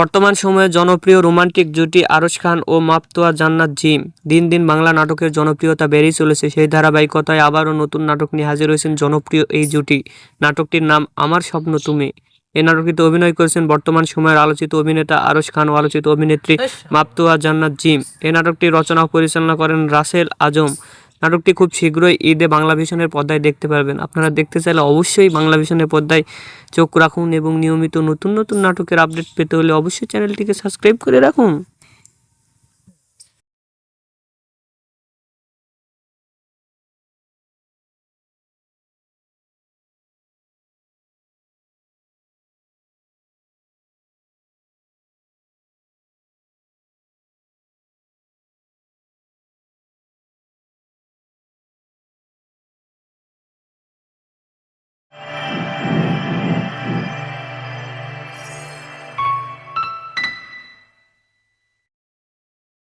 বর্তমান সময়ে জনপ্রিয় রোমান্টিক জুটি আরশ খান ও মাপতোয়া জান্নাত জিম। দিন দিন বাংলা নাটকের জনপ্রিয়তা বেড়েই চলেছে। সেই ধারাবাহিকতায় আবারও নতুন নাটক নিয়ে হাজির হয়েছেন জনপ্রিয় এই জুটি। নাটকটির নাম আমার স্বপ্ন তুমি। এই নাটকটিতে অভিনয় করেছেন বর্তমান সময়ের আলোচিত অভিনেতা আরশ খান ও আলোচিত অভিনেত্রী মাপতোয়া জান্নাত জিম। এই নাটকটি রচনা ও পরিচালনা করেন রাসেল আজম। নাটকটি খুব শীঘ্রই ঈদে বাংলা ভিশনের পর্দায় দেখতে পারবেন। আপনারা দেখতে চাইলে অবশ্যই বাংলা ভিশনের পর্দায় চোখ রাখুন এবং নিয়মিত নতুন নতুন নাটকের আপডেট পেতে হলে অবশ্যই চ্যানেলটিকে সাবস্ক্রাইব করে রাখুন।